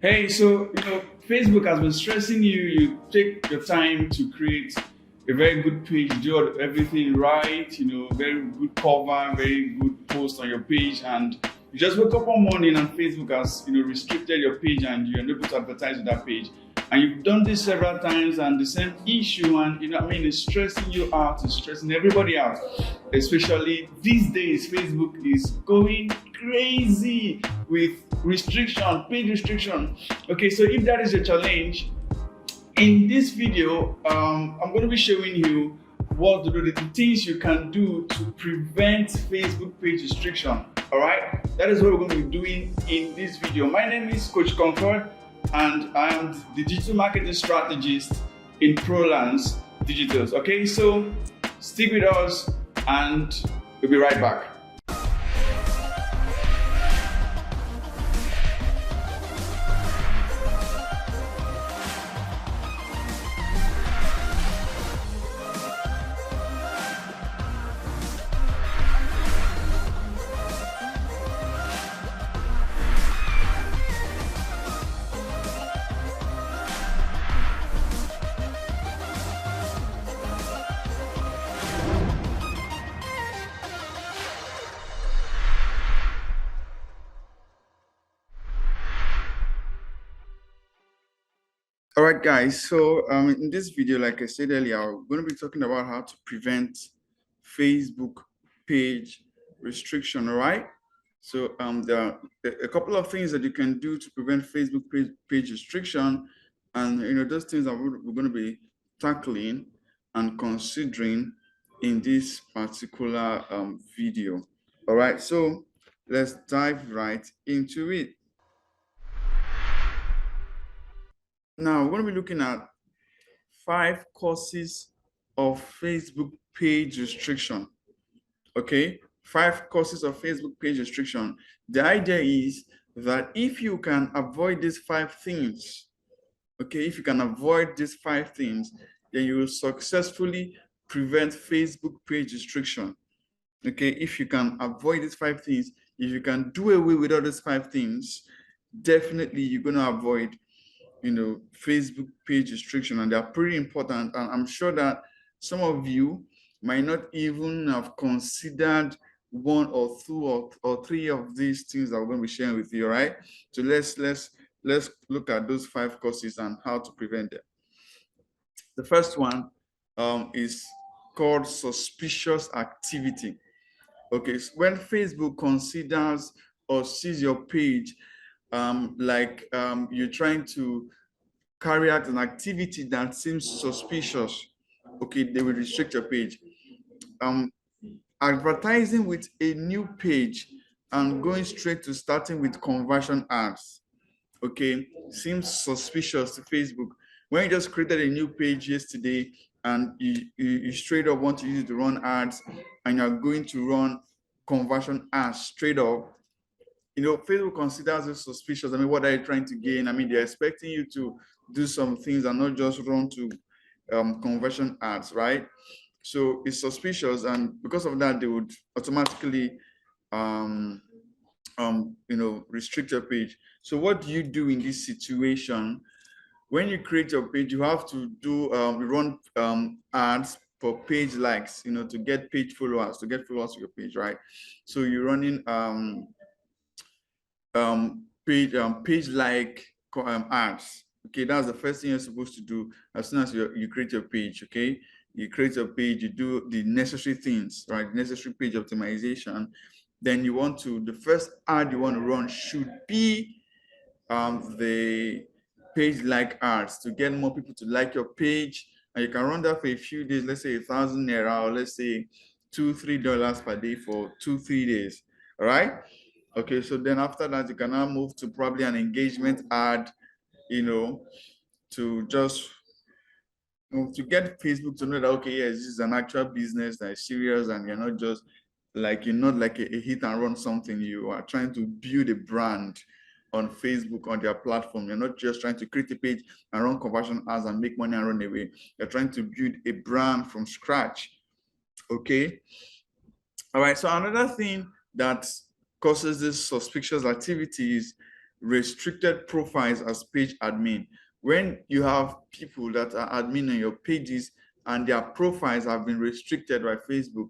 Hey, so Facebook has been stressing you. You take your time to create a very good page, do everything right. Very good cover, very good post on your page, and you just wake up one morning and Facebook has restricted your page, and you're unable to advertise with that page. And you've done this several times, and the same issue, and it's stressing you out, it's stressing everybody out. Especially these days, Facebook is going crazy with restriction, page restriction. Okay, so if that is a challenge, in this video, I'm going to be showing you what to do, the things you can do to prevent Facebook page restriction. All right, that is what we're going to be doing in this video. My name is Coach Concord, and I am the digital marketing strategist in ProLance Digitals. Okay, so stick with us, and we'll be right back. All right, guys. So in this video, like I said earlier, we're going to be talking about how to prevent Facebook page restriction. All right. So there are a couple of things that you can do to prevent Facebook page restriction, and those things that we're going to be tackling and considering in this particular video. All right. So let's dive right into it. Now, we're going to be looking at 5 causes of Facebook page restriction. Okay, 5 causes of Facebook page restriction. The idea is that if you can avoid these 5 things, okay, if you can avoid these 5 things, then you will successfully prevent Facebook page restriction. Okay, if you can avoid these 5 things, if you can do away with all these 5 things, definitely you're going to avoid Facebook page restriction, and they're pretty important. And I'm sure that some of you might not even have considered 1 or 2 or 3 of these things that we're going to be sharing with you. All right, so let's look at those 5 causes and how to prevent them. The first one is called suspicious activity. Okay, so when Facebook considers or sees your page you're trying to carry out an activity that seems suspicious, okay, they will restrict your page. Advertising with a new page and going straight to starting with conversion ads, okay, seems suspicious to Facebook. When you just created a new page yesterday and you straight up want to use it to run ads, and you're going to run conversion ads straight up, Facebook considers it suspicious. I mean, what are you trying to gain? I mean, they're expecting you to do some things and not just run to conversion ads, right? So it's suspicious, and because of that, they would automatically, restrict your page. So what do you do in this situation? When you create your page, you have to do run ads for page likes, to get page followers, to your page, right? So you're running page like ads. Okay, that's the first thing you're supposed to do as soon as you create your page. Okay, you create your page, you do the necessary things, right? Necessary page optimization. Then the first ad you want to run should be the page like ads, to get more people to like your page. And you can run that for a few days, let's say 1,000 naira, or let's say $2-3 per day for 2-3 days. All right. Okay, so then after that, you can now move to probably an engagement ad, to just to get Facebook to know that, okay, yes, this is an actual business that is serious, and you're not just you're not like a hit and run something. You are trying to build a brand on Facebook, on their platform. You're not just trying to create a page and run conversion ads and make money and run away. You're trying to build a brand from scratch. Okay. All right. So another thing that causes this suspicious activities restricted profiles as page admin. When you have people that are admin on your pages and their profiles have been restricted by Facebook,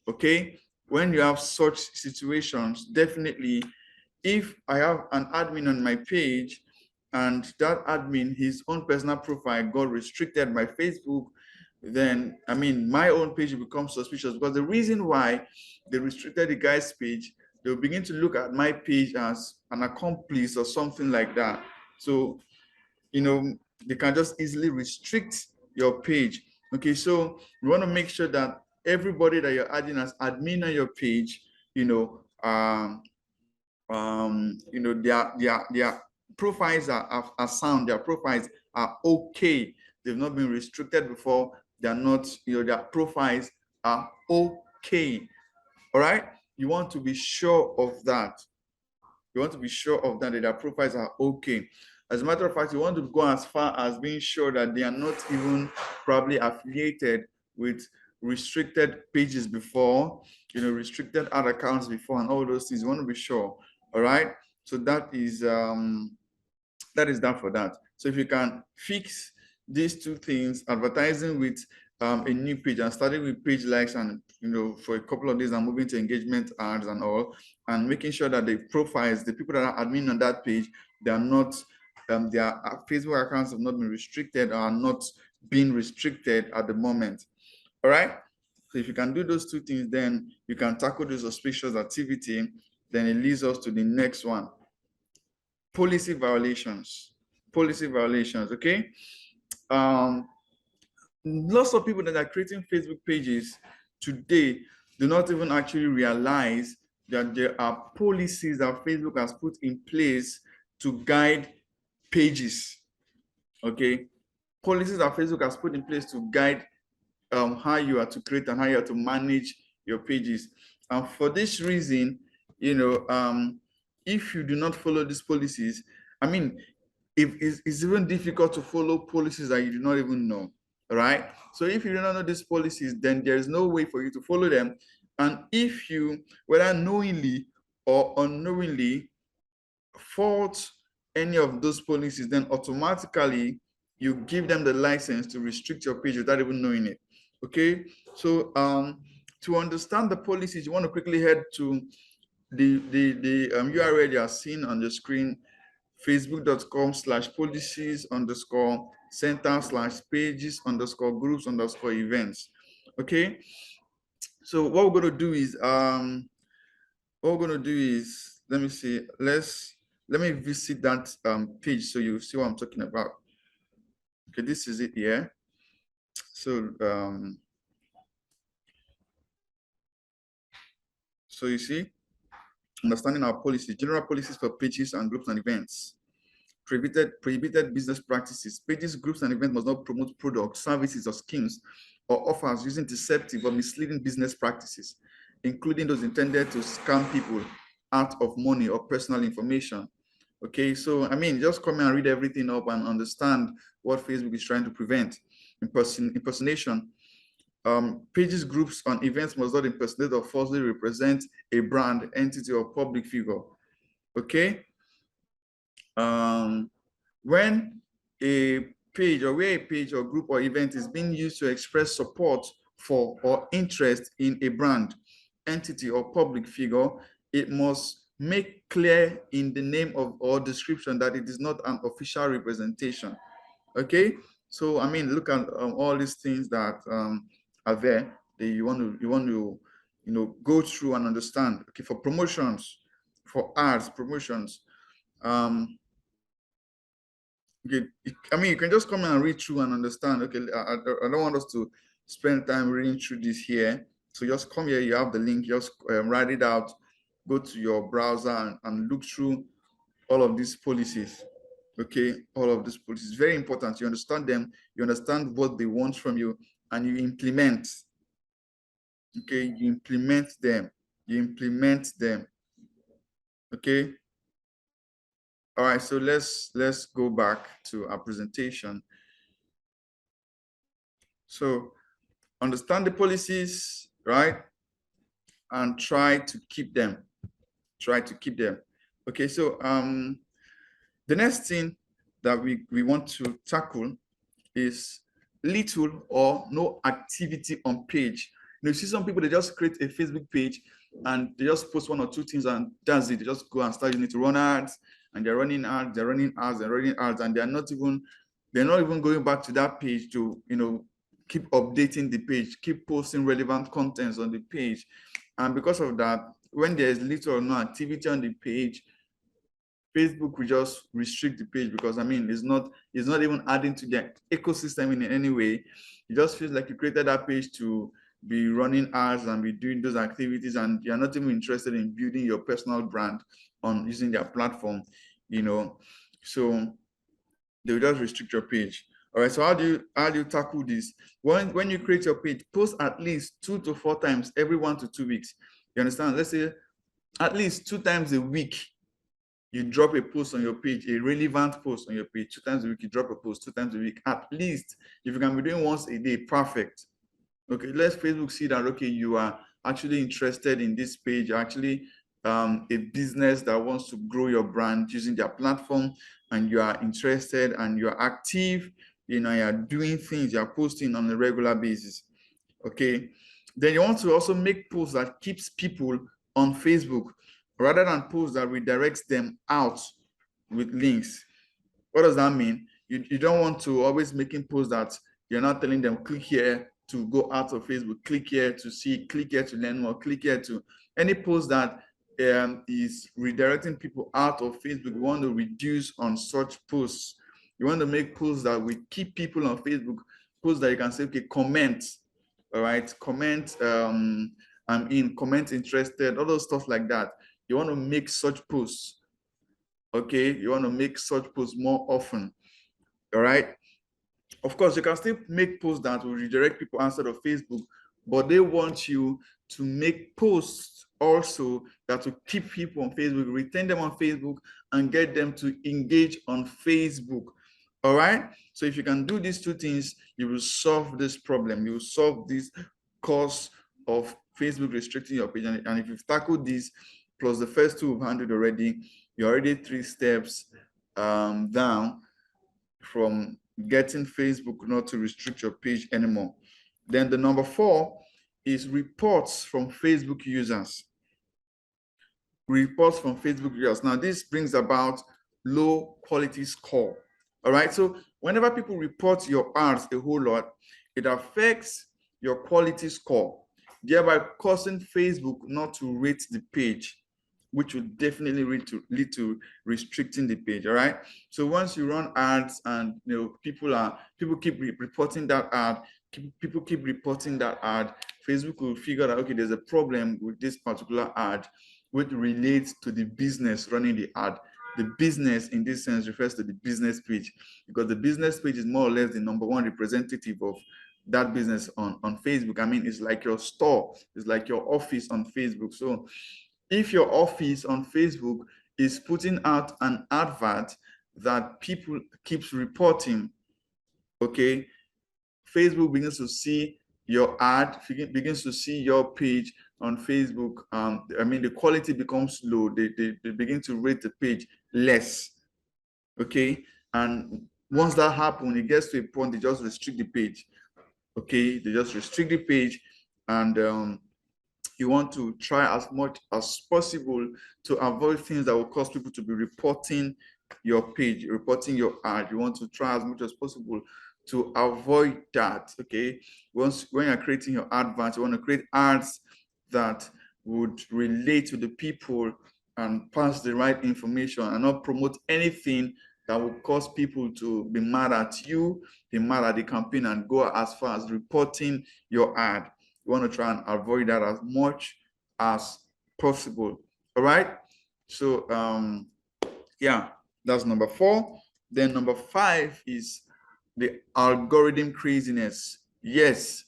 okay? When you have such situations, definitely, if I have an admin on my page and that admin, his own personal profile got restricted by Facebook, then I mean my own page will become suspicious, because the reason why they restricted the guy's page, they'll begin to look at my page as an accomplice or something like that. So, you know, they can just easily restrict your page. Okay, so you want to make sure that everybody that you're adding as admin on your page, their profiles are sound, their profiles are okay. They've not been restricted before. They're not, their profiles are okay. All right. You want to be sure of that. You want to be sure of that their profiles are okay. As a matter of fact, you want to go as far as being sure that they are not even probably affiliated with restricted pages before, restricted ad accounts before, and all those things. You want to be sure. All right. So that is that for that. So if you can fix these two things, advertising with a new page and starting with page likes, and for a couple of days and moving to engagement ads and all, and making sure that the profiles, the people that are admin on that page, they are not their Facebook accounts have not been restricted or are not being restricted at the moment. All right. So if you can do those two things, then you can tackle the suspicious activity. Then it leads us to the next one. Policy violations. Policy violations. Okay. Lots of people that are creating Facebook pages today do not even actually realize that there are policies that Facebook has put in place to guide pages. Okay. Policies that Facebook has put in place to guide how you are to create and how you are to manage your pages. And for this reason, if you do not follow these policies, I mean, if it's even difficult to follow policies that you do not even know. All right. So if you do not know these policies, then there is no way for you to follow them. And if you, whether knowingly or unknowingly, fault any of those policies, then automatically you give them the license to restrict your page without even knowing it. Okay. So to understand the policies, you want to quickly head to the URL you are seeing on the screen, facebook.com/policies_center/pages_groups_events. Okay. So what we're going to do is let me see, let me visit that page so you see what I'm talking about. Okay, this is it here. So so you see, understanding our policies, general policies for pages and groups and events. Prohibited business practices. Pages, groups, and events must not promote products, services, or schemes or offers using deceptive or misleading business practices, including those intended to scam people out of money or personal information. Okay, so I mean, just come and read everything up and understand what Facebook is trying to prevent. Impersonation. Pages, groups, and events must not impersonate or falsely represent a brand, entity, or public figure. Okay. When a page or where a page or group or event is being used to express support for or interest in a brand, entity, or public figure, it must make clear in the name of or description that it is not an official representation. Okay, so I mean, look at all these things that are there that you want to go through and understand. Okay, for promotions, for ads, promotions. Okay, I mean, you can just come in and read through and understand. Okay, I don't want us to spend time reading through this here. So just come here, you have the link, just write it out, go to your browser and look through all of these policies. Okay, all of these policies, very important. You understand them, you understand what they want from you, and you implement. Okay, you implement them. You implement them. Okay. All right, so let's go back to our presentation. So understand the policies, right? And try to keep them. Try to keep them. Okay, so The next thing that we want to tackle is little or no activity on page. You see some people, they just create a Facebook page and they just post one or two things and that's it. They just go and start using it to run ads, and they're running ads, they're running ads, they're running ads, and they're not even going back to that page to keep updating the page, keep posting relevant contents on the page. And because of that, when there's little or no activity on the page, Facebook will just restrict the page, because it's not even adding to the ecosystem in any way. It just feels like you created that page to be running ads and be doing those activities, and you're not even interested in building your personal brand on using their platform, so they will just restrict your page. All right, so how do you tackle this? When you create your page, post at least 2 to 4 times every 1 to 2 weeks. You understand? Let's say at least 2 times a week you drop a post on your page, a relevant post on your page. 2 times a week you drop a post, 2 times a week at least. If you can be doing once a day, perfect. Okay, let Facebook see that, okay, you are actually interested in this page. You're actually a business that wants to grow your brand using their platform, and you are interested and you're active, you're doing things, you're posting on a regular basis. Okay, then you want to also make posts that keeps people on Facebook rather than posts that redirects them out with links. What does that mean? You don't want to always making posts that you're not telling them click here to go out of Facebook, click here to see, click here to learn more, click here to any post that is redirecting people out of Facebook. You want to reduce on such posts. You want to make posts that will keep people on Facebook, posts that you can say, okay, comment, all right, comment, I'm in, comment interested, all those stuff like that. You want to make such posts, okay? You want to make such posts more often, all right? Of course, you can still make posts that will redirect people outside of Facebook, but they want you to make posts also that will keep people on Facebook, retain them on Facebook, and get them to engage on Facebook. All right. So if you can do these 2 things, you will solve this problem. You will solve this cause of Facebook restricting your page. And if you've tackled this, plus the first 2 we've handled already, you're already 3 steps down from getting Facebook not to restrict your page anymore. Then the number 4 is reports from Facebook users. Reports from Facebook users. Now, this brings about low quality score. All right. So whenever people report your ads a whole lot, it affects your quality score, thereby causing Facebook not to rate the page, which will definitely lead to restricting the page. All right. So once you run ads and people keep reporting that ad, people keep reporting that ad, Facebook will figure out, okay, there's a problem with this particular ad, which relates to the business running the ad. The business in this sense refers to the business page, because the business page is more or less the number 1 representative of that business on Facebook. It's like your store, it's like your office on Facebook. So if your office on Facebook is putting out an advert that people keeps reporting, okay, Facebook begins to see your ad, begins to see your page on Facebook. The quality becomes low. They begin to rate the page less, okay? And once that happens, it gets to a point, they just restrict the page, okay? They just restrict the page, and you want to try as much as possible to avoid things that will cause people to be reporting your page, reporting your ad. You want to try as much as possible to avoid that, okay? When you're creating your advert, you want to create ads that would relate to the people and pass the right information, and not promote anything that will cause people to be mad at you, be mad at the campaign, and go as far as reporting your ad. You want to try and avoid that as much as possible. All right. So yeah, that's number 4. Then number 5 is the algorithm craziness. Yes,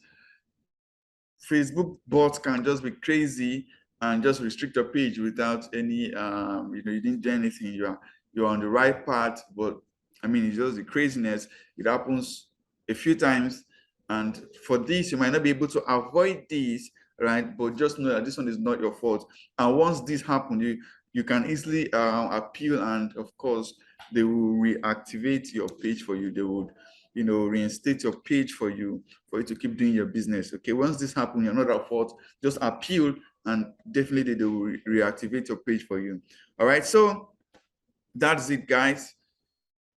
Facebook bots can just be crazy and just restrict your page without any you didn't do anything. You're on the right path, but it's just the craziness. It happens a few times, and for this you might not be able to avoid this, right? But just know that this one is not your fault. And once this happens, you can easily appeal, and of course they will reactivate your page for you. They would, reinstate your page for you to keep doing your business. Okay, once this happens, you're not at fault. Just appeal, and definitely they will reactivate your page for you. All right, so that's it, guys.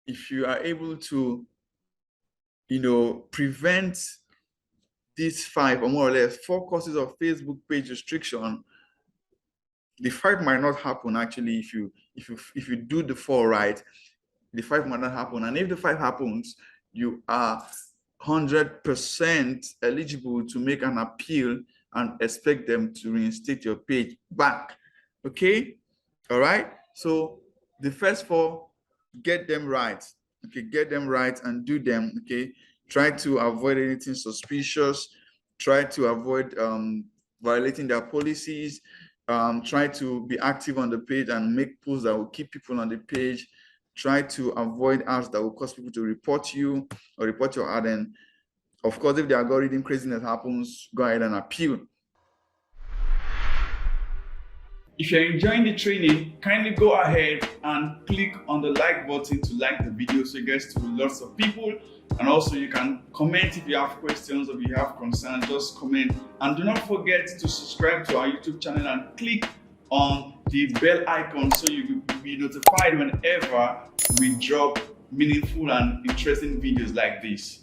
If you are able to, prevent these 5 or more or less 4 causes of Facebook page restriction, the 5 might not happen. Actually, if you do the 4 right, the 5 might not happen. And if the 5 happens, you are 100% eligible to make an appeal and expect them to reinstate your page back. Okay, all right. So the first 4, get them right. Okay, get them right and do them. Okay, try to avoid anything suspicious. Try to avoid violating their policies. Try to be active on the page and make posts that will keep people on the page. Try to avoid ads that will cause people to report you or report your ad. And of course, if the algorithm craziness happens, go ahead and appeal. If you're enjoying the training, kindly go ahead and click on the like button to like the video so it gets to lots of people. And also you can comment if you have questions or if you have concerns, just comment. And do not forget to subscribe to our YouTube channel and click on the bell icon so you will be notified whenever we drop meaningful and interesting videos like this.